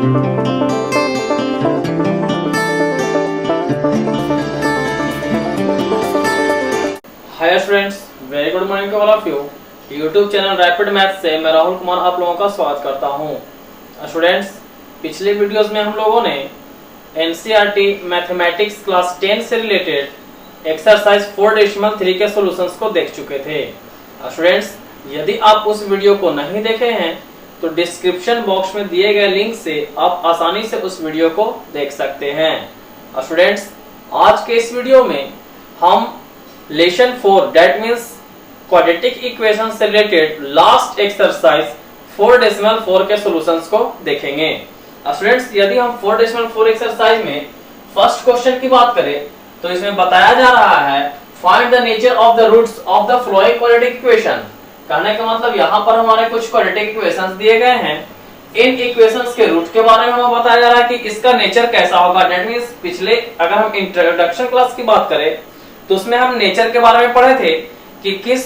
Hi students, very good morning to all of you. YouTube channel rapid math से मैं राहुल कुमार आप लोगों का स्वागत करता हूं। स्टूडेंट्स, पिछले वीडियोस में हम लोगों ने एनसीईआरटी मैथमेटिक्स क्लास 10 से रिलेटेड एक्सरसाइज 4.3 के सॉल्यूशंस को देख चुके थे। स्टूडेंट्स, यदि आप उस वीडियो को नहीं देखे हैं तो डिस्क्रिप्शन बॉक्स में दिए गए लिंक से आप आसानी से उस वीडियो को देख सकते हैं। स्टूडेंट्स, आज के इस वीडियो में हम lesson 4 that means quadratic equation से रिलेटेड लास्ट एक्सरसाइज 4.4 के सॉल्यूशंस को देखेंगे। स्टूडेंट्स, यदि हम 4.4 एक्सरसाइज में फर्स्ट क्वेश्चन की बात करें तो इसमें बताया जा रहा है find the nature of the roots of the following quadratic equation. कहने का मतलब यहाँ पर हमारे कुछ क्वाड्रेटिक इक्वेशंस दिए गए हैं। इन इक्वेशंस के रूट के बारे में हमें बताया जा रहा है कि इसका नेचर कैसा होगा। दैट मींस पिछले अगर हम इंट्रोडक्शन क्लास की बात करें तो उसमें हम नेचर के बारे में पढ़े थे कि किस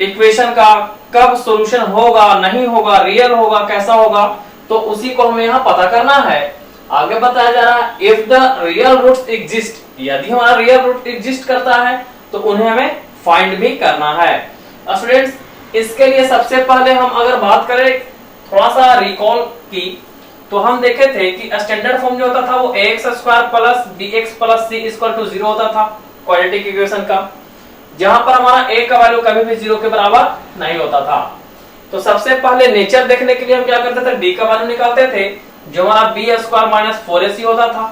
इक्वेशन का कब सॉल्यूशन होगा, नहीं होगा, रियल होगा, कैसा होगा, तो उसी को हमें यहाँ पता करना है। आगे बताया जा रहा है if the real roots exist, यदि हमारा रियल रूट एग्जिस्ट करता है तो उन्हें हमें फाइंड भी करना है। स्टूडेंट्स, इसके लिए सबसे पहले हम अगर बात करें थोड़ा सा रिकॉल की तो हम देखे थे कि स्टैंडर्ड फॉर्म जो होता था वो ax² plus bx plus c equal to 0 होता था क्वाड्रेटिक इक्वेशन का, जहां पर हमारा a का वैल्यू कभी भी 0 के बराबर नहीं होता था। तो सबसे पहले नेचर देखने के लिए हम क्या करते थे, d का वैल्यू निकालते थे जो हमारा b² माइनस 4ac होता था।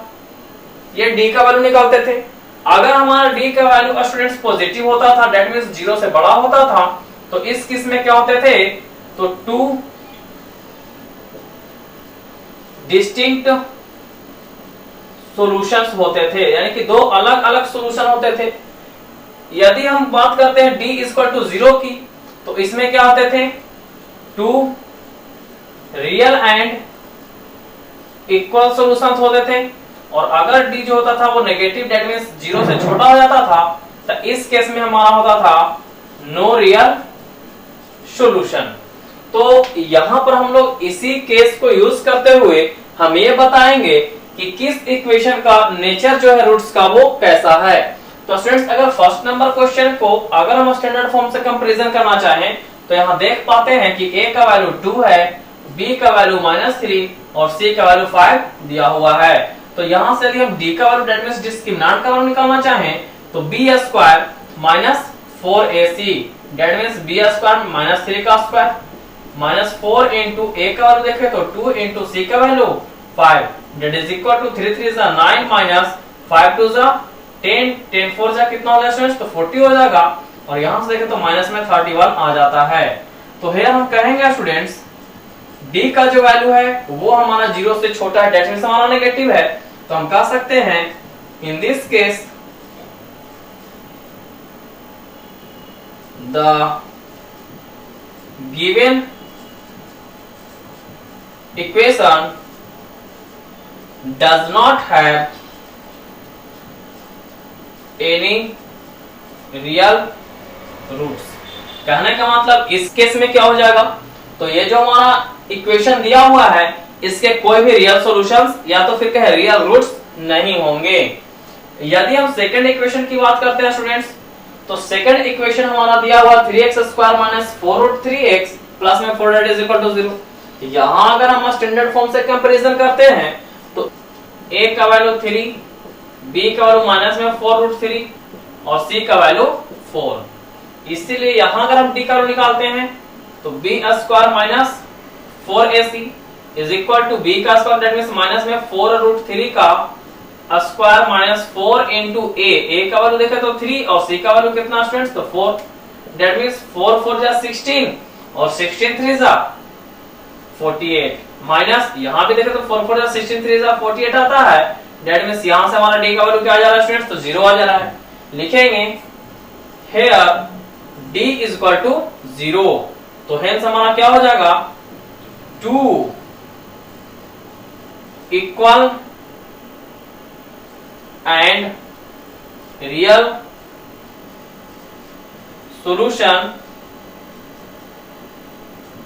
ये d का वैल्यू निकालते थे। अगर हमारा d का वैल्यू स्टूडेंट्स पॉजिटिव होता था दैट मींस 0 से बड़ा होता था तो इस केस में क्या होते थे, तो 2 डिस्टिंक्ट सॉल्यूशंस होते थे, यानी कि दो अलग अलग सॉल्यूशन होते थे। यदि हम बात करते हैं d इक्वल टू 0 की तो इसमें क्या होते थे, 2 रियल एंड इक्वल सॉल्यूशंस होते थे। और अगर d जो होता था वो नेगेटिव दैट मींस 0 से छोटा हो जाता था तो इस केस में हमारा होता था नो रियल सॉल्यूशन। तो यहां पर हम लोग इसी केस को यूज करते हुए हम ये बताएंगे कि किस इक्वेशन का नेचर जो है रूट्स का वो कैसा है। तो स्टूडेंट्स, अगर फर्स्ट नंबर क्वेश्चन को अगर हम स्टैंडर्ड फॉर्म से कंपैरिजन करना चाहें तो यहां देख पाते हैं कि a का वैल्यू 2 है, b का वैल्यू -3 और c का वैल्यू 5 दिया हुआ है। तो यहां से यदि हम d का वैल्यू दैट मींस डिस्क्रिमिनेंट का वैल्यू निकालना चाहें तो b² minus 4ac that means b² minus 3 का स्क्वायर माइनस 4 इंटू a का वैल्यू देखें तो 2 इंटू c का value 5 that is equal to 3 3 9 minus 5 2 10 10 4 कितना हो जाएगा स्टूडेंट्स, तो 40 हो जाएगा। और यहां से देखें तो माइनस में 31 आ जाता है। तो here हम कहेंगे स्टूडेंट्स d का जो वैल्यू है वो हमारा 0 से छोटा है, दैट मींस हमारा नेगेटिव है। तो हम कह सकते हैं in this case the given equation does not have any real roots। कहने का मतलब इस केस में क्या हो जाएगा, तो ये जो हमारा इक्वेशन दिया हुआ है इसके कोई भी रियल सॉल्यूशंस या तो फिर कहे रियल रूट्स नहीं होंगे। यदि हम सेकंड इक्वेशन की बात करते हैं स्टूडेंट्स तो सेकंड इक्वेशन हमारा दिया हुआ 3x² माइनस 4√3x प्लस में 4 दैट इज इक्वल टू 0। यहां अगर हम स्टैंडर्ड फॉर्म से कंपैरिजन करते हैं तो a का वैल्यू 3, b का वैल्यू माइनस में 4√3 और c का वैल्यू 4। इसीलिए यहां अगर हम d का वैल्यू निकालते हैं तो b² minus 4ac is equal to b का स्क्वायर दैट मींस माइनस में 4√3 का स्क्वायर माइनस 4 इंटू a का वैल्यू देखा तो 3 और c का वैल्यू कितना स्टूडेंट्स, तो 4 दैट मींस 4 4 जा 16 और 16 3 जा 48 माइनस यहां भी देखे तो 4 4 जा 16 3 जा 48 आता है। दैट मींस यहां से हमारा d का वैल्यू क्या आ जा रहा है स्टूडेंट्स, तो 0 आ जा रहा है। लिखेंगे here d is equal to 0। तो हेंस हमारा क्या हो जाएगा 2 equal and real solution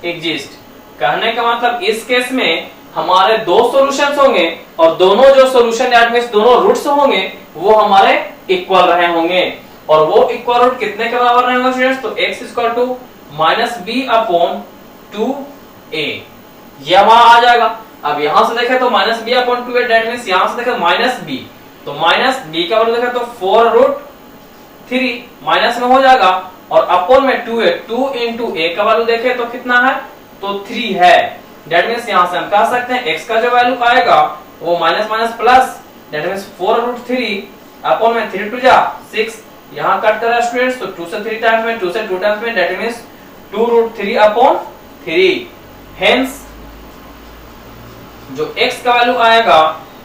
exist. कहने का मतलब इस केस में हमारे दो सॉल्यूशंस होंगे और दोनों जो सॉल्यूशन दैट मींस दोनों रूट्स होंगे वो हमारे इक्वल रहे होंगे, और वो इक्वल रूट कितने के बराबर रहेंगे स्टूडेंट्स? तो x equal to minus b upon 2a, ये हमारा आ जाएगा। अब यहां से देखें तो minus b upon 2a that means यहां से देखें माइनस बी, तो माइनस बी का वैल्यू देखें तो 4√3 माइनस में हो जाएगा, और अपॉन में 2a, 2 इंटू a का वैल्यू देखें तो कितना है? तो 3 है। दैट मींस यहां से हम कह सकते हैं x का जो वैल्यू आएगा वो minus minus plus, that means 4√3 upon में 3 टू जा 6, यहां कट करा स्टूडेंट्स तो 2 से 3 टाइम्स में, 2 से 2 टाइम्स में, दैट मींस 2√3 अपॉन 3। हेंस जो x का वैल्यू आएगा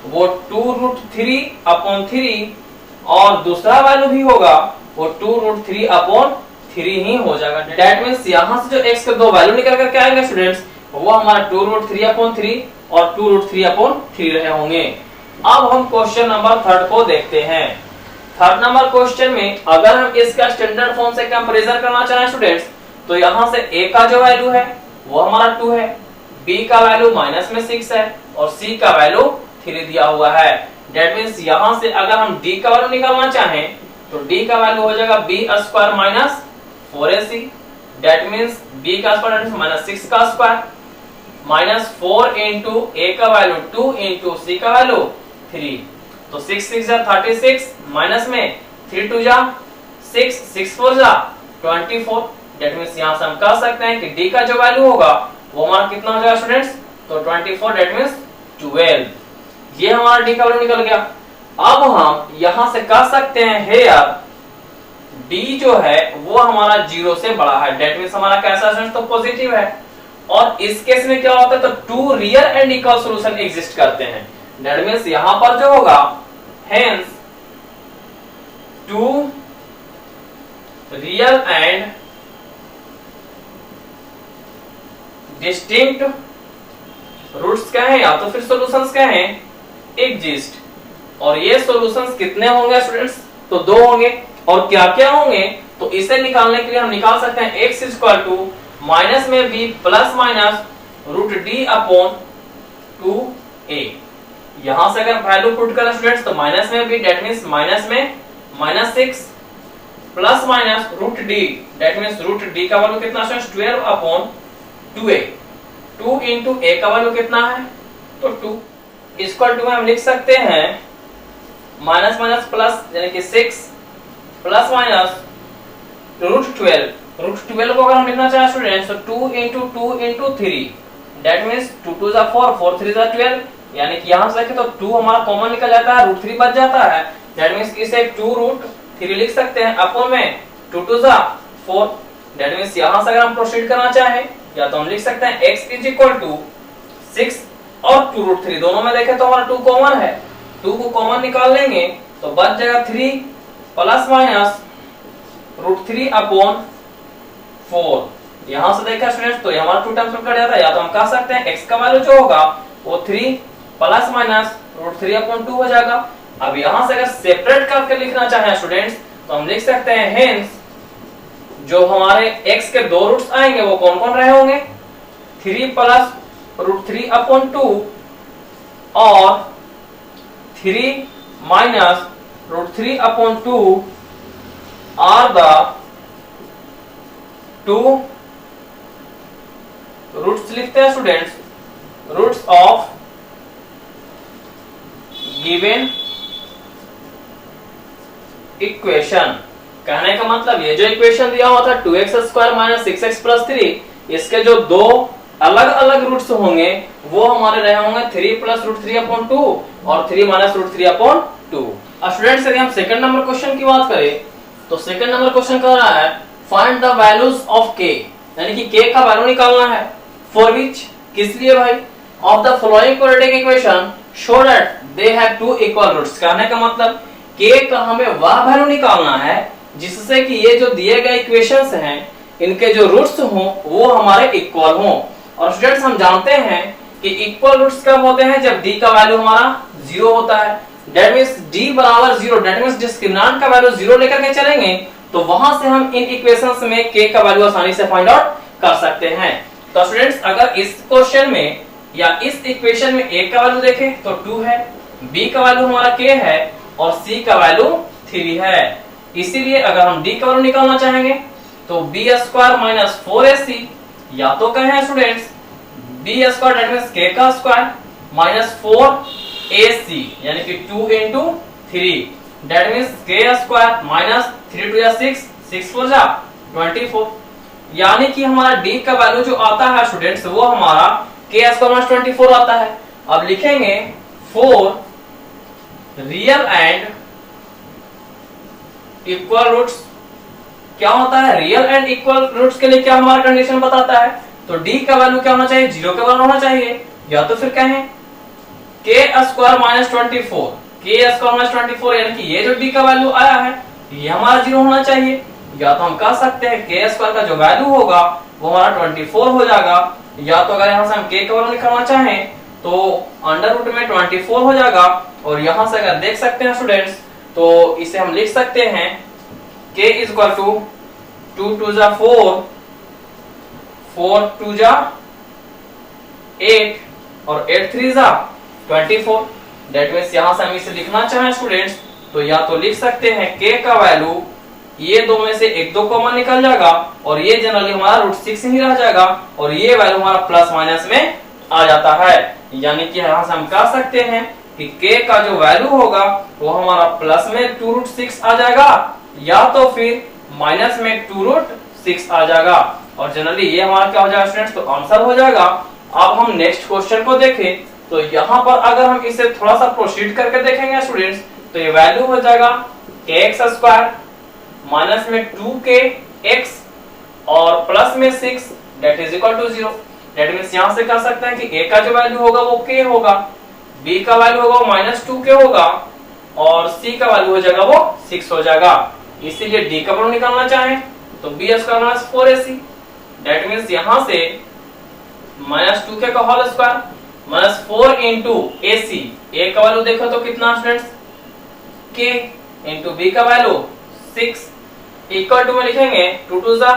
वो 2√3 अपॉन 3 और दूसरा वैल्यू भी होगा वो 2√3 अपॉन 3 ही हो जाएगा। दैट मींस यहां से जो x के दो वैल्यू निकल कर के आएंगे स्टूडेंट्स वो हमारा 2√3 अपॉन 3 और 2√3 अपॉन 3 रहे होंगे। अब हम क्वेश्चन नंबर 3 को देखते हैं। 3 नंबर क्वेश्चन में अगर हम इसका स्टैंडर्ड फॉर्म से कंपैरिजन करना चाहें स्टूडेंट्स तो यहां से a का जो वैल्यू है वो हमारा 2 है, b का वैल्यू माइनस में 6 है और c का वैल्यू 3 दिया हुआ है। दैट मींस यहां से अगर हम d का वैल्यू निकालना चाहें तो d का वैल्यू हो जाएगा b square minus 4ac, that means b का स्क्वायर माइनस 6 का स्क्वायर माइनस 4 इंटू a का वैल्यू 2 इंटू c का वैल्यू 3, तो 6 6 जा 36 माइनस में 3 2 जा 6 6 4 जा 24, दैट मींस यहां से हम कह सकते हैं कि d का जो वैल्यू होगा वो हमारा कितना हो जाएगा स्टूडेंट्स? तो 24, दैट मींस 12, ये हमारा d का वैल्यू निकल गया। अब हम यहां से कह सकते हैं हेयर d जो है वो हमारा 0 से बड़ा है, दैट मींस हमारा कैसा स्टूडेंट्स? तो पॉजिटिव है। और इस केस में क्या होता है? तो two real and equal solution exist करते हैं, दैट मींस यहां पर जो होगा hence two real and distinct roots क्या है या तो फिर सॉल्यूशंस क्या है? एग्जिस्ट। और ये सॉल्यूशंस कितने होंगे स्टूडेंट्स? तो 2 होंगे। और क्या क्या होंगे? तो इसे निकालने के लिए हम निकाल सकते हैं x इक्वल टू माइनस में b plus minus root D upon 2a। यहां से अगर वैल्यू पुट करें स्टूडेंट्स तो माइनस में b दैट मींस माइनस में minus 6 plus minus root D that means root D का वैल्यू कितना है? 12 अपॉन 2a, 2 इंटू a का वैल्यू कितना है? तो 2 इक्वल टू में हम लिख सकते हैं माइनस माइनस प्लस यानी कि 6 प्लस माइनस रूट 12 को अगर हम लिखना चाहें स्टूडेंट्स तो 2 इंटू 2 इंटू 3 दैट मींस 2 2 जा 4 4 3 जा 12, यानी कि यहां से देखें तो 2 हमारा कॉमन निकल जाता है, रूट 3 बच जाता है, दैट मींस इसे 2√3 लिख सकते हैं अपॉन में 2 2 जा 4, दैट मींस यहां से अगर हम प्रोसीड करना चाहें या तो हम लिख सकते हैं x इज इक्वल टू 6 और 2√3, दोनों में देखें तो हमारा 2 कॉमन है, 2 को कॉमन निकाल लेंगे तो बच जाएगा 3 प्लस माइनस रूट 3 अपॉन 4। यहां से देखा स्टूडेंट्स तो ये हमारा 2 टाइम्स में कट जाता है, या तो हम कह सकते हैं x का वैल्यू जो होगा वो 3 प्लस माइनस रूट 3 अपॉन 2 हो जाएगा। अब यहां से अगर सेपरेट करके लिखना चाहें स्टूडेंट्स तो हम लिख सकते हैं हेंस जो हमारे x के दो रूट्स आएंगे वो कौन कौन रहे होंगे? 3 प्लस रूट 3 अपॉन 2 और 3 minus root 3 upon 2 are the 2 roots लिखते हैं students, roots of given equation. कहने का मतलब ये जो इक्वेशन दिया हुआ था 2x square minus 6x plus 3, इसके जो दो अलग अलग रूट्स होंगे वो हमारे रहे होंगे 3 प्लस रूट 3 अपॉन 2 और 3 माइनस रूट 3 अपॉन 2। अब स्टूडेंट्स यदि हम सेकंड नंबर क्वेश्चन की बात करें तो सेकंड नंबर क्वेश्चन कह रहा है find the values of k, यानी कि k का वैल्यू निकालना है, फॉर विच किस लिए भाई? Of the following quadratic equation show that they have two equal roots. कहने का मतलब k का हमें वह वैल्यू निकालना है जिससे कि ये जो दिए गए इक्वेशंस हैं इनके जो रूट्स हों वो हमारे इक्वल हों। और स्टूडेंट्स हम जानते हैं कि इक्वल रूट्स कब होते हैं? जब d का वैल्यू हमारा 0 होता है, दैट मींस d बराबर 0, दैट मींस डिस्क्रिमिनेंट का वैल्यू 0 लेकर के चलेंगे तो वहां से हम इन इक्वेशंस में k का वैल्यू आसानी से फाइंड आउट कर सकते हैं। तो स्टूडेंट्स अगर इस क्वेश्चन में या इस इक्वेशन में a का वैल्यू देखें तो 2 है, b का वैल्यू हमारा k है और c का वैल्यू 3 है। इसीलिए अगर हम d का वैल्यू निकालना चाहेंगे तो b स्क्वायर माइनस 4ac, या तो कहें students b square that means k का स्क्वायर माइनस 4ac यानी कि 2 into 3 that means k square minus 3 to 6 6 4 जा 24, यानी कि हमारा d का वैल्यू जो आता है स्टूडेंट्स वो हमारा k स्क्वायर माइनस 24 आता है। अब लिखेंगे 4 रियल एंड इक्वल रूट्स। क्या होता है रियल एंड इक्वल रूट्स के लिए क्या हमारा कंडीशन बताता है, तो d का वैल्यू क्या होना चाहिए, 0 के बराबर होना चाहिए, या तो फिर कहें k square minus 24, k square minus 24 यानी कि ये जो d का वैल्यू आया है ये हमारा 0 होना चाहिए, या तो हम कह सकते हैं k स्क्वायर का जो वैल्यू होगा वो हमारा 24 हो जाएगा, या तो अगर यहाँ से हम k का वैल्यू निकालना चाहें तो अंडर रूट में 24 हो जाएगा, और यहाँ से अगर देख सकते हैं स्टूडेंट्स तो इसे हम लिख सकते हैं k इज इक्वल टू 2 2 जा 4 4 2 जा 8 और 8 3 जा 24। दैट मींस यहाँ से हम इसे लिखना चाहें स्टूडेंट्स तो या तो लिख सकते हैं k का वैल्यू ये दो में से एक दो कॉमन निकल जाएगा और ये जनरली हमारा रूट 6 ही रह जाएगा और ये वैल्यू हमारा प्लस माइनस में आ जाता है, यानी कि यहाँ से हम कह सकते हैं कि k का जो वैल्यू होगा वो हमारा प्लस में 2 रूट 6 आ जाएगा या तो फिर माइनस में 2 रूट 6 आ जाएगा, और जनरली ये हमारा क्या हो जाएगा स्टूडेंट्स, तो आंसर हो जाएगा। अब हम नेक्स्ट क्वेश्चन को देखें तो यहाँ पर अगर हम इसे थोड़ा सा प्रोसीड करके देखेंगे स्टूडेंट्स तो ये वैल्यू हो जाएगा kx स्क्वायर माइनस में 2k x और प्लस में 6 that is equal to 0। That means यहां से कह सकते हैं कि a का जो वैल्यू होगा वो k होगा, b का वैल्यू होगा वो माइनस 2k होगा और c का वैल्यू हो जाएगा वो 6 हो जाएगा। इसीलिए d का वैल्यू निकालना चाहें तो b square minus 4ac that means यहां से माइनस 2k का whole square minus 4 into ac, a का वैल्यू देखो तो कितना स्टूडेंट्स k इंटू b का वैल्यू 6 इक्वल टू में लिखेंगे 2 2 जा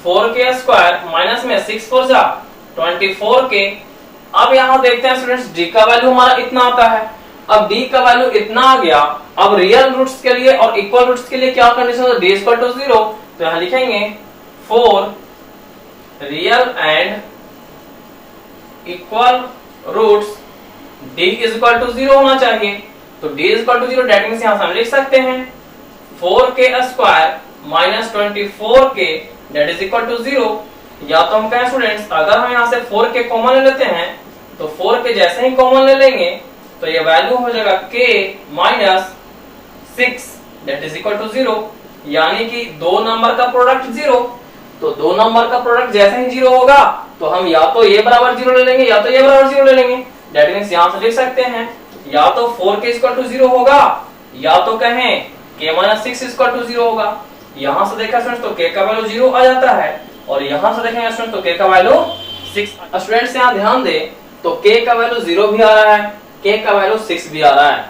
4k स्क्वायर माइनस में 6 4 जा 24k। अब यहाँ देखते हैं स्टूडेंट्स d का वैल्यू हमारा इतना आता है, अब d का वैल्यू इतना आ गया, अब रियल रूट्स के लिए और इक्वल रूट्स के लिए क्या कंडीशन है, d इक्वल टू 0, तो यहाँ लिखेंगे 4 real and equal roots d is equal to 0 होना चाहिए, तो d is equal to 0 that means यहाँ से हम लिख सकते हैं 4k square minus 24k that is equal to 0, या तो हम कहें स्टूडेंट्स अगर हम यहाँ से 4k कॉमन ले लेते हैं तो 4k जैसे ही कॉमन ले लेंगे तो ये वैल्यू हो जाएगा k minus 6 that is equal to 0, यानी कि दो नंबर का प्रोडक्ट 0, तो दो नंबर का प्रोडक्ट जैसे ही 0 होगा तो हम या तो ये बराबर 0 ले लेंगे या तो ये बराबर 0 ले लेंगे। दैट मींस यहाँ से लिख सकते हैं या तो 4k इक्वल टू 0 होगा या तो कहें k माइनस 6 इक्वल टू 0 होगा। यहाँ से देखा स्टूडेंट्स तो k का वैल्यू 0 आ जाता है और यहाँ से देखेंगे स्टूडेंट्स तो k का वैल्यू 6। स्टूडेंट्स यहाँ ध्यान दें तो k का वैल्यू 0 भी आ रहा है, k का वैल्यू 6 भी आ रहा है,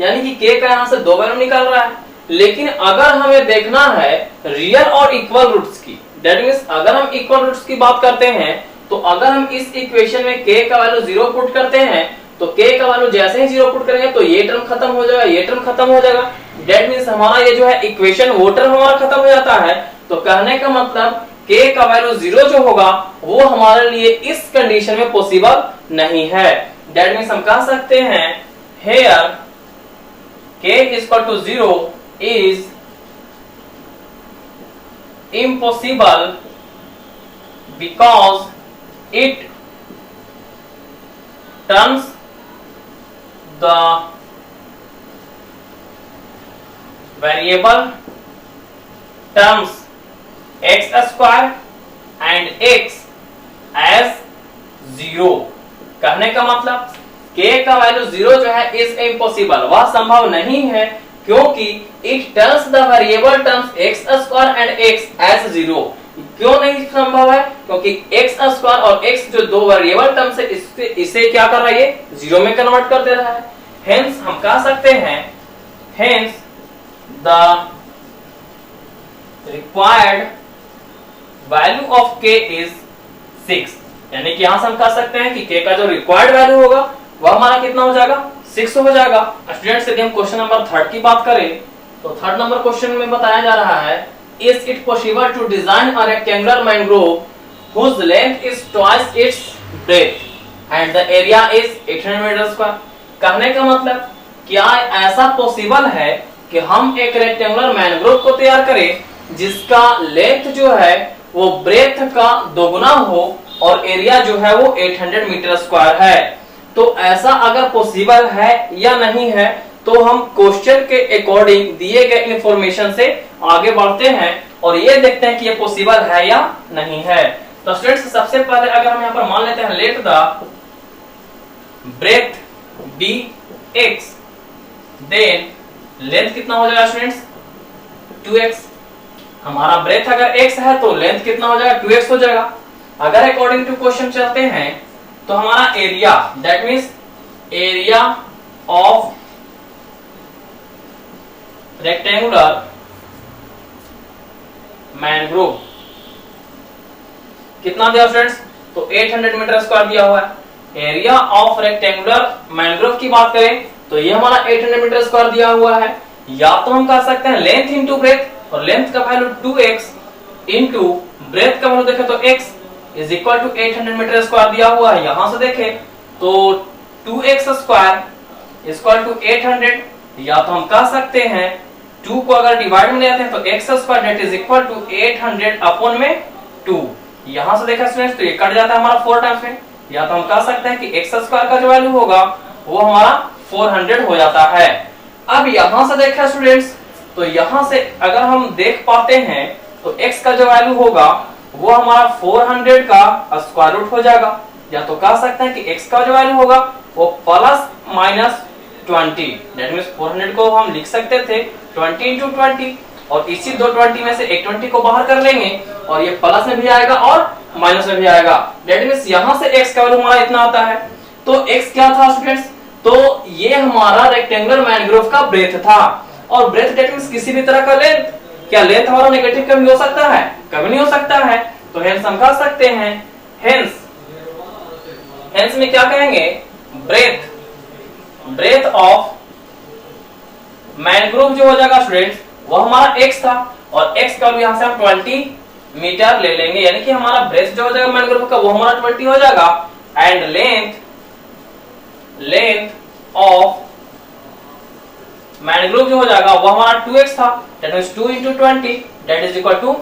यानी कि k का यहाँ से दो वैल्यू निकल रहा है। लेकिन अगर हमें देखना है रियल और इक्वल रूट्स की, दैट मींस अगर हम इक्वल रूट्स की बात करते हैं तो अगर हम इस इक्वेशन में k का वैल्यू 0 पुट करते हैं तो k का वैल्यू जैसे ही 0 पुट करेंगे तो ये टर्म खत्म हो जाएगा, ये टर्म खत्म हो जाएगा। दैट मींस हमारा ये जो है इक्वेशन वो टर्म हमारा खत्म हो जाता है। तो कहने का मतलब k का वैल्यू 0 जो होगा वो हमारे लिए इस कंडीशन में पॉसिबल नहीं है। दैट मींस हम कह सकते हैं here k equal to 0 is impossible because it turns the variable terms x square and x as 0। कहने का मतलब k का वैल्यू 0 जो है इज इम्पॉसिबल, वह संभव नहीं है क्योंकि it turns the variable terms x square and x as 0। क्यों नहीं संभव है, क्योंकि x स्क्वायर और x जो दो वेरिएबल टर्म्स है इसे क्या कर रहा है, ये 0 में कन्वर्ट कर दे रहा है। हेंस हम कह सकते हैं hence the required value of k is 6, यानी कि यहां से हम कह सकते हैं कि k का जो रिक्वायर्ड वैल्यू होगा वह हमारा कितना हो जाएगा, 6 हो जाएगा। स्टूडेंट्स यदि हम क्वेश्चन नंबर 3 की बात करें तो 3 नंबर क्वेश्चन में बताया जा रहा है, is it possible to design a rectangular mango grove whose length is twice its breadth and the area is 800 metre square. कहने का मतलब क्या ऐसा पॉसिबल है कि हम एक रेक्टेंगुलर मैंग्रोव को तैयार करें जिसका लेंथ जो है वो ब्रेथ का दोगुना हो और एरिया जो है वो 800 मीटर स्क्वायर है। तो ऐसा अगर पॉसिबल है या नहीं है तो हम क्वेश्चन के अकॉर्डिंग दिए गए इंफॉर्मेशन से आगे बढ़ते हैं और ये देखते हैं कि ये पॉसिबल है या नहीं है। तो स्टूडेंट्स सबसे पहले अगर हम यहाँ पर मान लेते हैं let the breadth be x, then length कितना हो जाएगा स्टूडेंट्स 2x। हमारा ब्रेथ अगर x है तो लेंथ कितना हो जाएगा 2x हो जाएगा। अगर अकॉर्डिंग टू क्वेश्चन चलते हैं तो हमारा area that means area of rectangular mangrove कितना दिया स्टूडेंट्स, तो 800 मीटर स्क्वायर दिया हुआ है। एरिया ऑफ रेक्टेंगुलर मैंग्रोव की बात करें तो ये हमारा 800 मीटर स्क्वायर दिया हुआ है। या तो हम कह सकते हैं लेंथ इंटू ब्रेथ, और लेंथ का वैल्यू 2x इंटू ब्रेथ का वैल्यू देखें तो x is equal to 800 metre square दिया हुआ है। यहां से देखें तो 2x स्क्वायर इक्वल टू 800, या तो हम कह सकते हैं 2 को अगर डिवाइड में ले आते हैं तो x square that is equal to 800 upon में 2। यहां से देखा स्टूडेंट्स तो ये कट जाता है हमारा 4 टाइम्स में, या तो हम कह सकते हैं कि x स्क्वायर का जो वैल्यू होगा वो हमारा 400 हो जाता है। अब यहां से देखा स्टूडेंट्स तो यहां से अगर हम देख पाते हैं तो x का जो वैल्यू होगा वो हमारा 400 का स्क्वायर रूट हो जाएगा, या तो कह सकते हैं कि x का जो वैल्यू होगा वो प्लस माइनस 20 दैट मींस 400 को हम लिख सकते थे 20 इंटू 20 और इसी 220 में से एक 20 को बाहर कर लेंगे और ये प्लस में भी आएगा और माइनस में भी आएगा। दैट मींस यहां से x का वैल्यू हमारा इतना आता है। तो x क्या था स्टूडेंट्स, तो ये हमारा रेक्टेंगुलर मैंग्रोव का ब्रेथ था, और ब्रेथ दैट मींस किसी भी तरह का लेंथ। क्या लेंथ हमारा नेगेटिव कभी हो सकता है, कभी नहीं हो सकता है। तो हेंस हम कह सकते हैं हेंस में क्या कहेंगे, ब्रेथ ऑफ मैंग्रोव जो हो जाएगा स्टूडेंट्स वो हमारा x था, और x का यहां से हम 20 मीटर ले लेंगे, यानी कि हमारा ब्रेथ जो हो जाएगा मैंग्रोव का वो हमारा 20 हो जाएगा। एंड लेंथ ऑफ मैंग्रोव जो हो जाएगा वो हमारा 2x था, that means 2 into 20 that is equal to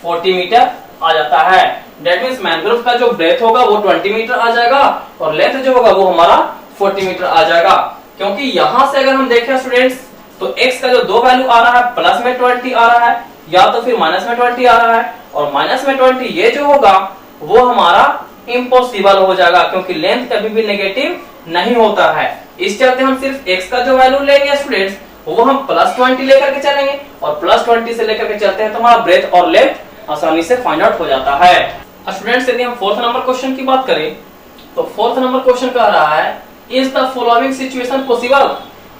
40 meter आ जाता है। दैट मींस मैंग्रोव का जो ब्रेथ होगा वो 20 मीटर आ जाएगा और लेंथ जो होगा वो हमारा 40 मीटर आ जाएगा। क्योंकि यहां से अगर हम देखें स्टूडेंट्स तो x का जो दो वैल्यू आ रहा है प्लस में 20 आ रहा है या तो फिर माइनस में 20 आ रहा है, और माइनस में 20 ये जो होगा वो हमारा इम्पॉसिबल हो जाएगा क्योंकि लेंथ कभी भी नेगेटिव नहीं होता है। इस चलते हम सिर्फ x का जो वैल्यू लेंगे स्टूडेंट्स वो हम प्लस 20 लेकर के चलेंगे, और प्लस 20 से लेकर के चलते हैं तो हमारा ब्रेथ और लेंथ आसानी से फाइंड आउट हो जाता है। स्टूडेंट्स यदि हम 4th नंबर क्वेश्चन की बात करें तो 4th नंबर क्वेश्चन कह रहा है, is the following situation possible,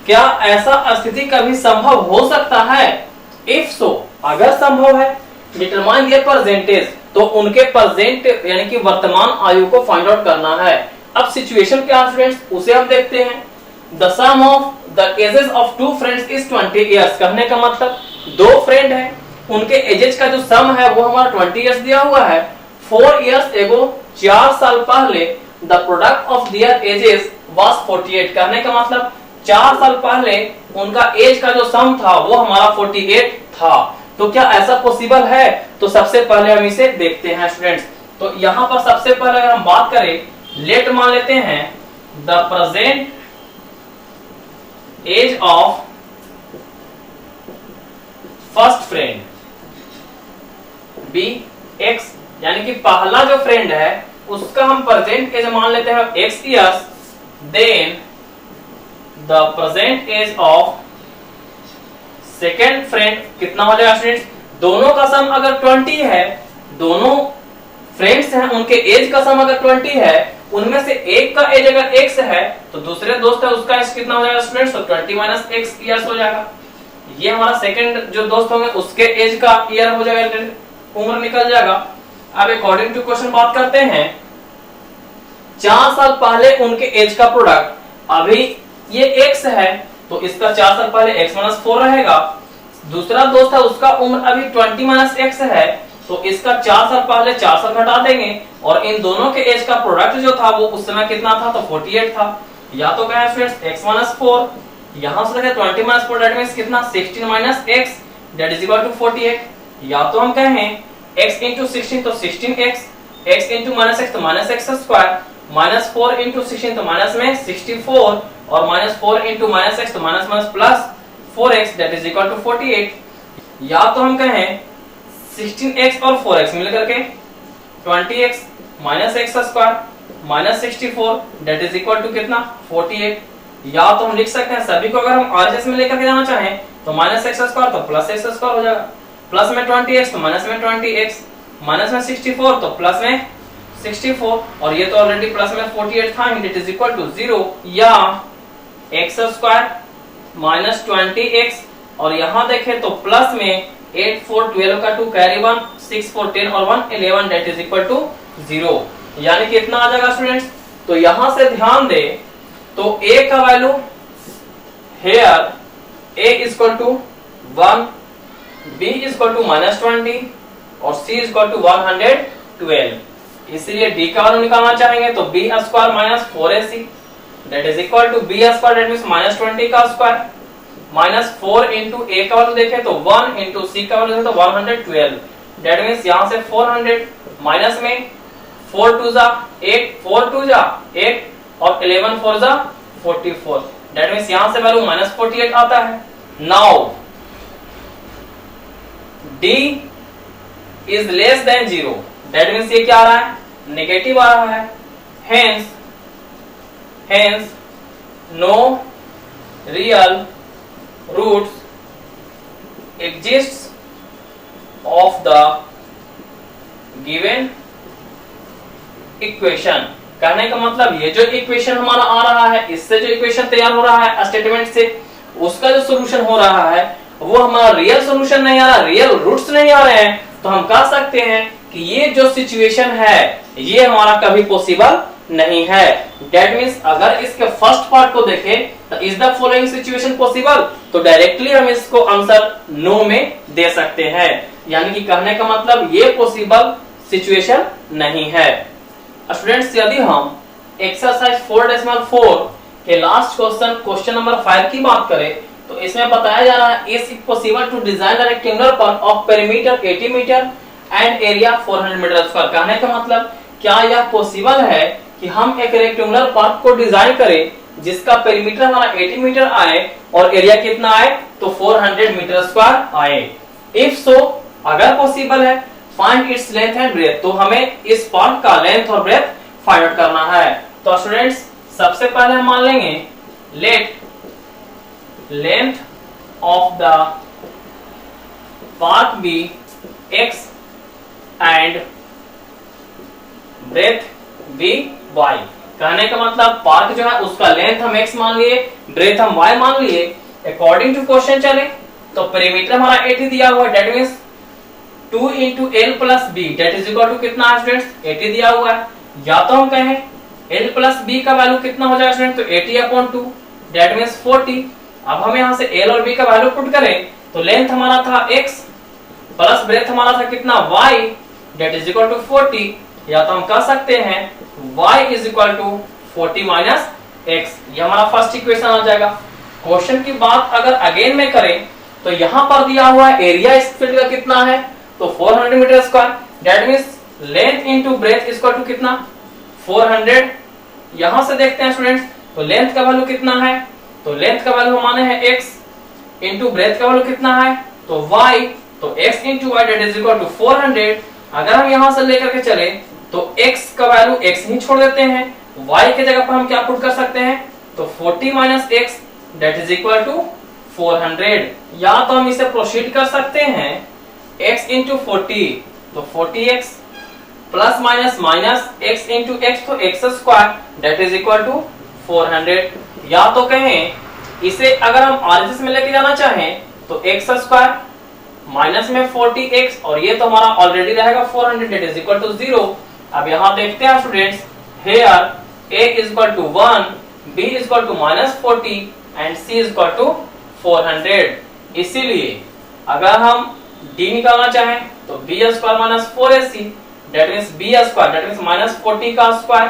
क्या ऐसा स्थिति कभी संभव हो सकता है। इफ सो अगर संभव है, डिटरमाइन देयर परसेंटेज, तो उनके परसेंट यानी कि वर्तमान आयु को फाइंड आउट करना है। अब सिचुएशन क्या है स्टूडेंट्स उसे हम देखते हैं। The sum of the ages of two friends is 20 years. कहने का मतलब दो फ्रेंड हैं, उनके एजेस का जो सम है वो हमारा 20 इयर्स दिया हुआ है। 4 इयर्स एगो 4 साल पहले the product of their edges was 48। कहने का मतलब 4 साल पहले उनका एज का जो सम था वो हमारा 48 था। तो क्या ऐसा पॉसिबल है, तो सबसे पहले हम इसे देखते हैं स्टूडेंट्स। तो यहां पर सबसे पहले अगर हम बात करें लेट मान लेते हैं the present age of first friend be x, यानी कि पहला जो फ्रेंड है उसका हम प्रेजेंट एज मान लेते हैं x years, then the present age of second friend कितना हो जाएगा स्टूडेंट्स, दोनों का सम अगर 20 है, दोनों फ्रेंड्स हैं उनके एज का सम अगर 20 है, उनमें से एक का एज अगर x है तो दूसरे दोस्त है उसका एज कितना हो जाएगा स्टूडेंट्स, तो 20 माइनस x इयर्स हो जाएगा। ये हमारा सेकंड जो दोस्त होंगे उसके एज का ईयर हो जाएगा, उम्र निकल जाएगा। अब अकॉर्डिंग टू क्वेश्चन बात करते हैं 4 साल पहले उनके एज का प्रोडक्ट, अभी ये x है तो इसका 4 साल पहले x माइनस 4 रहेगा। दूसरा दोस्त है उसका उम्र अभी 20 माइनस x है तो इसका 4 साल पहले 4 साल घटा देंगे और इन दोनों के एज का प्रोडक्ट जो था वो उस समय कितना था, तो 48 था। या तो क्या है स्टूडेंट्स x माइनस 4, यहां से लगे 20 माइनस 4 दैट मींस कितना 16 minus x that is equal to 48। या तो हम कहें x into 16 तो 16x, x into minus x तो minus x square, minus 4 into 16 तो माइनस में 64 और माइनस 4 into माइनस x तो minus minus plus 4x that is equal to 48। या तो हम कहें 16x और 4x मिल करके 20x minus x square minus 64 that is equal to कितना 48। या तो हम लिख सकते हैं सभी को अगर हम आरएचएस में लेकर के जाना चाहें तो माइनस x स्क्वायर तो प्लस x स्क्वायर हो जाएगा, प्लस में 20x तो माइनस में 20x, माइनस में 64 तो प्लस में 64 और ये तो ऑलरेडी प्लस में 48 था, इट इज इक्वल टू 0। या x स्क्वायर माइनस 20x और यहां देखें तो प्लस में 8 4 12 का 2 कैरी 1 6 4 10 और 1 11 दैट इज इक्वल टू 0। यानी कि इतना आ जाएगा स्टूडेंट्स। तो यहां से ध्यान दे तो a का value here a equal to 1, b equal to minus 20 और c इक्वल टू 112। इसलिए d का वैल्यू निकालना चाहेंगे तो b square minus 4ac that is equal to b square that means minus 20 का स्क्वायर माइनस 4 इंटू a का value देखें तो 1 इंटू c का वैल्यू तो 112 दैट मींस यहां से 400 माइनस में 4 2 जा 8 4 2 जा 8 और 11 4 जा 44 दैट मींस यहां से वैल्यू माइनस 48 आता है। Now d is less than 0 that means ये क्या आ रहा है, नेगेटिव आ रहा है। Hence no real roots exist of the given equation. कहने का मतलब ये जो इक्वेशन हमारा आ रहा है, इससे जो इक्वेशन तैयार हो रहा है स्टेटमेंट से, उसका जो सॉल्यूशन हो रहा है वो हमारा रियल सॉल्यूशन नहीं आ रहा, रियल रूट्स नहीं आ रहे हैं। तो हम कह सकते हैं कि ये जो सिचुएशन है ये हमारा कभी पॉसिबल नहीं है। दैट मींस अगर इसके फर्स्ट पार्ट को देखें तो is the following situation possible, तो डायरेक्टली हम इसको आंसर नो में दे सकते हैं। यानी कि कहने का मतलब ये पॉसिबल सिचुएशन नहीं है। स्टूडेंट्स यदि हम एक्सरसाइज 4.4 के लास्ट क्वेश्चन नंबर 5 की बात करें तो इसमें बताया जा रहा है is it possible to design a rectangular park of perimeter 80 metre and area 400 metre square. कहने का मतलब क्या यह पॉसिबल है कि हम एक रेक्टेंगुलर पार्क को डिजाइन करें जिसका पेरीमीटर हमारा 80 मीटर आए और एरिया कितना आए, तो 400 मीटर स्क्वायर आए। इफ सो अगर पॉसिबल है find its length and breadth, तो हमें इस पार्ट का लेंथ और ब्रेथ फाइंड आउट करना है। तो स्टूडेंट्स सबसे पहले हम मान लेंगे let length of the park be x and breadth be y। कहने का मतलब पार्क जो है उसका लेंथ हम x मान लिए, ब्रेथ हम y मान लिए। अकॉर्डिंग टू क्वेश्चन चले तो पेरीमीटर हमारा 80 दिया हुआ है that means 2 into l plus b that is equal to कितना है स्टूडेंट्स, 80 दिया हुआ है। या तो हम कहें l plus b का वैल्यू कितना हो जाएगा स्टूडेंट, तो 80/2 दैट मींस 40। अब हम यहां से l और b का वैल्यू पुट करें तो लेंथ हमारा था x प्लस ब्रेथ हमारा था कितना y that is equal to 40। या तो हम कह सकते हैं y is equal to 40 minus x, ये हमारा फर्स्ट इक्वेशन आ जाएगा। क्वेश्चन की बात अगर अगेन में करें तो यहां पर दिया हुआ एरिया इस फील्ड का कितना है, तो 400 metre square that means length into breadth equal to कितना 400। यहां से देखते हैं स्टूडेंट्स तो लेंथ का वैल्यू कितना है, तो लेंथ का वैल्यू माने है x इनटू ब्रेथ का वैल्यू कितना है, तो y, तो x into y that is equal to 400। अगर हम यहां से लेकर के चले तो x का वैल्यू x ही छोड़ देते हैं, y के जगह पर हम क्या पुट कर सकते हैं, तो 40 minus x that is equal to 400। या तो हम इसे प्रोसीड कर सकते हैं x इंटू 40 तो 40x plus minus minus x into x तो x square that is equal to 400। या तो कहें इसे अगर हम आरएचएस में लेके जाना चाहें तो x स्क्वायर माइनस में 40x और ये तो हमारा ऑलरेडी रहेगा 400 दैट इज इक्वल टू 0। अब यहां देखते हैं students hair a is equal to 1, b is equal to -40 and c is equal to 400। इसीलिए अगर हम d निकालना चाहें तो b square minus 4ac that means b square that means -40 का स्क्वायर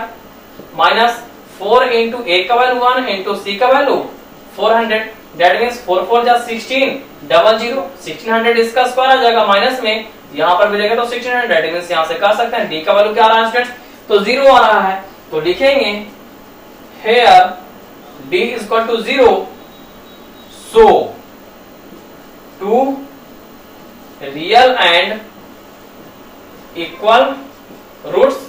माइनस 4 into a का वैल्यू 1 into c का value 400 that means 4 4 जा 16 डबल 0 1600 इसका स्क्वायर आ जाएगा माइनस में यहां पर भी देखें तो 1600 दैट मींस यहां से कह सकते हैं d का वैल्यू क्या आ रहा है स्टूडेंट्स तो 0 आ रहा है तो लिखेंगे here d is equal to 0 so two real and equal roots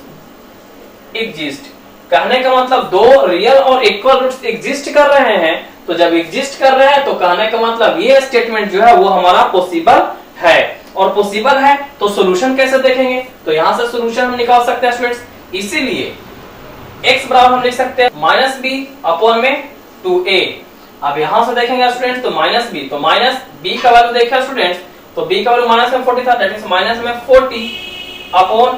exist। कहने का मतलब दो रियल और इक्वल रूट्स एग्जिस्ट कर रहे हैं तो जब एग्जिस्ट कर रहे हैं तो कहने का मतलब ये स्टेटमेंट जो है वो हमारा पॉसिबल है और पॉसिबल है तो सॉल्यूशन कैसे देखेंगे तो यहां से सॉल्यूशन हम निकाल सकते हैं स्टूडेंट्स। इसीलिए x बराबर हम लिख सकते हैं -b अपॉन में 2a। अब यहां से देखेंगे स्टूडेंट्स तो -b तो -b का वैल्यू देखिए स्टूडेंट्स तो b का वैल्यू माइनस में 40 था दैट मींस माइनस में 40 अपॉन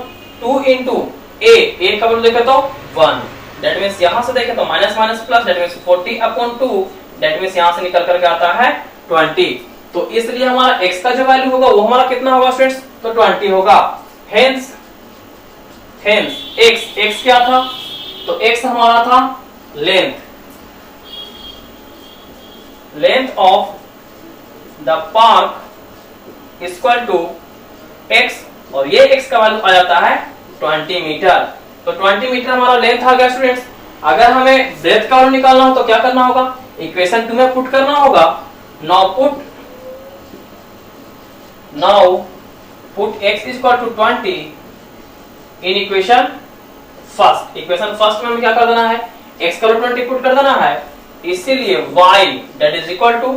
2 into a का वैल्यू देखें तो 1 दैट मींस यहां से देखें तो minus minus plus that means 40 upon 2 that means यहां से निकल करके आता है 20। तो इसलिए हमारा x का जो वैल्यू होगा वो हमारा कितना होगा स्टूडेंट्स तो 20 होगा। हेंस x क्या था तो x हमारा था length of the park equal to x और ये x का वैल्यू आ जाता है 20 मीटर। तो 20 मीटर हमारा लेंथ आ गया स्टूडेंट्स। अगर हमें ब्रेथ का वैल्यू निकालना हो तो क्या करना होगा इक्वेशन 2 में पुट करना होगा। Now put x equal to 20 in equation first में हमें क्या कर देना है x का वैल्यू 20 पुट कर देना है। इसीलिए y that is equal to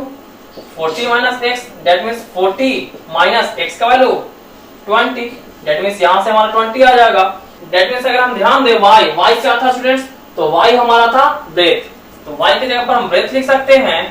40 minus x that means 40 minus x का वैल्यू 20 दैट मींस यहां से हमारा 20 आ जाएगा। दैट मींस अगर हम ध्यान दें y क्या था स्टूडेंट्स तो y हमारा था ब्रेथ तो y की जगह पर हम ब्रेथ लिख सकते हैं।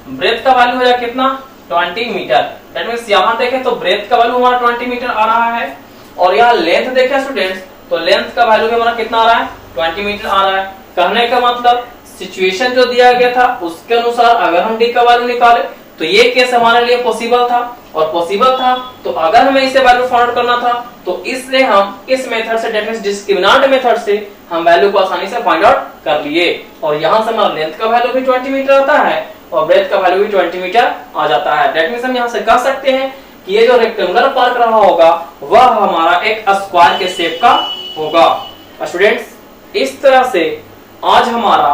ब्रेथ का वैल्यू हो जाएगा कितना 20 मीटर दैट मींस यहां देखें तो ब्रेथ का वैल्यू हमारा 20 मीटर आ रहा है और यहां लेंथ देखें स्टूडेंट्स तो लेंथ का वैल्यू भी हमारा कितना आ रहा है 20 मीटर आ रहा है। कहने का मतलब सिचुएशन जो दिया गया था उसके अनुसार अगर हम d का वैल्यू निकाले तो ये केस हमारे लिए पॉसिबल था और पॉसिबल था तो अगर हमें इसे वैल्यू फाइंड आउट करना था तो इसलिए हम इस method say that means discriminant method से हम वैल्यू को आसानी से फाइंड आउट कर लिए और यहां से हमारा लेंथ का वैल्यू भी 20 मीटर आता है और ब्रेथ का वैल्यू भी 20 मीटर आ जाता है। दैट मींस हम यहां से कह सकते हैं कि ये जो रेक्टेंगुलर पार्क रहा होगा वह हमारा एक स्क्वायर के शेप का होगा। स्टूडेंट्स इस तरह से आज हमारा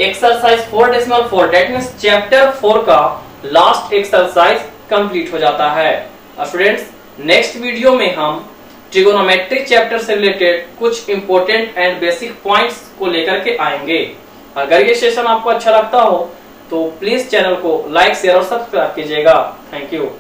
एक्सरसाइज 4.4 दैट मींस चैप्टर 4 का लास्ट एक्सरसाइज कंप्लीट हो जाता है। स्टूडेंट्स नेक्स्ट वीडियो में हम ट्रिगोनोमेट्री चैप्टर से रिलेटेड कुछ इंपॉर्टेंट एंड बेसिक पॉइंट्स को लेकर के आएंगे। अगर ये सेशन आपको अच्छा लगता हो तो प्लीज चैनल को लाइक शेयर और सब्सक्राइब कीजिएगा। Thank you.